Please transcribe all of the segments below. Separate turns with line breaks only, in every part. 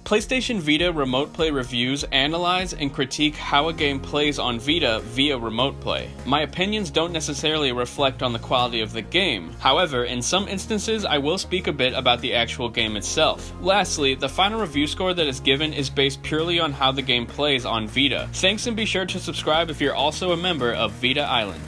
PlayStation Vita Remote Play reviews analyze and critique how a game plays on Vita via Remote Play. My opinions don't necessarily reflect on the quality of the game. However, in some instances, I will speak a bit about the actual game itself. Lastly, the final review score that is given is based purely on how the game plays on Vita. Thanks, and be sure to subscribe if you're also a member of Vita Island.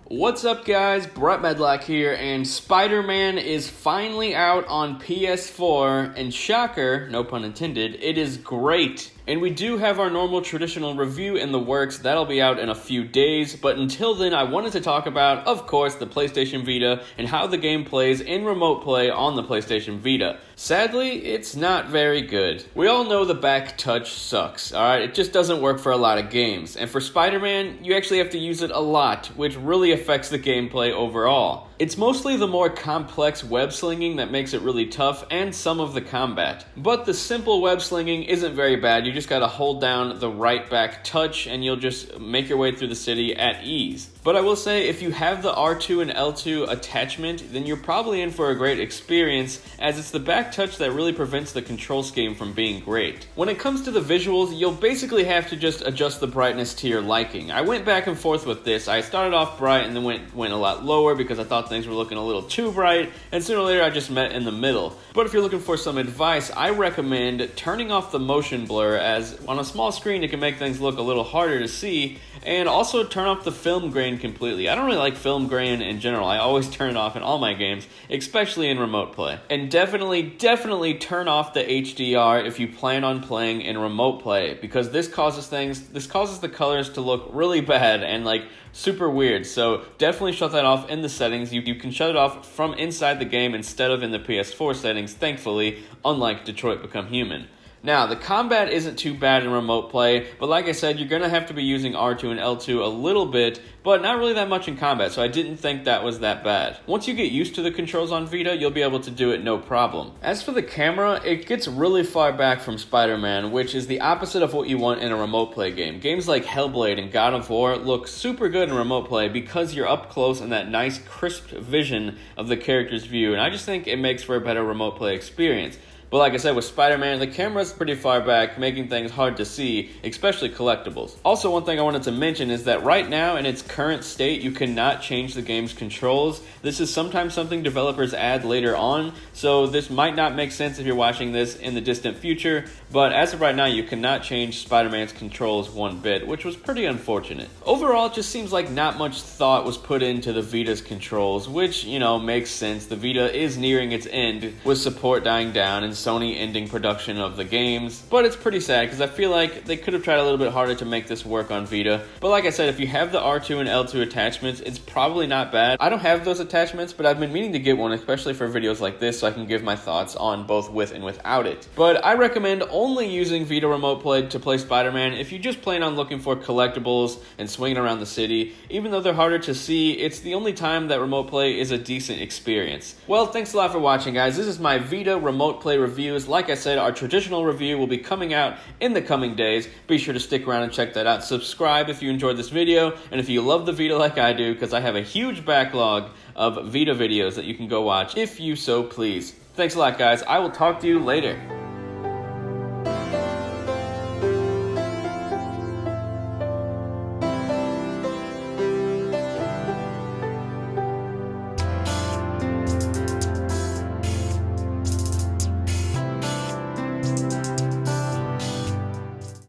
What's up guys, Brett Medlock here, and Spider-Man is finally out on PS4, and shocker, no pun intended, it is great. And we do have our normal traditional review in the works. That'll be out in a few days, but until then I wanted to talk about, of course, the PlayStation Vita and how the game plays in Remote Play on the PlayStation Vita. Sadly, it's not very good. We all know the back touch sucks, alright? It just doesn't work for a lot of games. And for Spider-Man, you actually have to use it a lot, which really affects the gameplay overall. It's mostly the more complex web slinging that makes it really tough, and some of the combat. But the simple web slinging isn't very bad. You just gotta hold down the right back touch and you'll just make your way through the city at ease. But I will say, if you have the R2 and L2 attachment, then you're probably in for a great experience, as it's the back touch that really prevents the control scheme from being great. When it comes to the visuals, you'll basically have to just adjust the brightness to your liking. I went back and forth with this. I started off bright and then went a lot lower because I thought things were looking a little too bright, and sooner or later I just met in the middle. But if you're looking for some advice, I recommend turning off the motion blur, as on a small screen it can make things look a little harder to see, and also turn off the film grain completely. I don't really like film grain in general. I always turn it off in all my games, especially in Remote Play. And definitely turn off the HDR if you plan on playing in Remote Play, because this causes the colors to look really bad and like super weird. So definitely shut that off in the settings. You can shut it off from inside the game instead of in the PS4 settings, thankfully, unlike Detroit Become Human. Now, the combat isn't too bad in Remote Play, but like I said, you're going to have to be using R2 and L2 a little bit, but not really that much in combat, so I didn't think that was that bad. Once you get used to the controls on Vita, you'll be able to do it no problem. As for the camera, it gets really far back from Spider-Man, which is the opposite of what you want in a Remote Play game. Games like Hellblade and God of War look super good in Remote Play because you're up close and that nice crisp vision of the character's view, and I just think it makes for a better Remote Play experience. But like I said, with Spider-Man, the camera's pretty far back, making things hard to see, especially collectibles. Also, one thing I wanted to mention is that right now, in its current state, you cannot change the game's controls. This is sometimes something developers add later on, so this might not make sense if you're watching this in the distant future, but as of right now, you cannot change Spider-Man's controls one bit, which was pretty unfortunate. Overall, it just seems like not much thought was put into the Vita's controls, which, you know, makes sense. The Vita is nearing its end, with support dying down and Sony ending production of the games, but it's pretty sad because I feel like they could have tried a little bit harder to make this work on Vita. But like I said, if you have the R2 and L2 attachments, it's probably not bad. I don't have those attachments, but I've been meaning to get one, especially for videos like this, so I can give my thoughts on both with and without it. But I recommend only using Vita Remote Play to play Spider-Man if you just plan on looking for collectibles and swinging around the city. Even though they're harder to see, it's the only time that Remote Play is a decent experience. Well, thanks a lot for watching, guys. This is my Vita Remote Play reviews. Like I said, our traditional review will be coming out in the coming days. Be sure to stick around and check that out. Subscribe if you enjoyed this video, and if you love the Vita like I do, because I have a huge backlog of Vita videos that you can go watch if you so please. Thanks a lot, guys. I will talk to you later.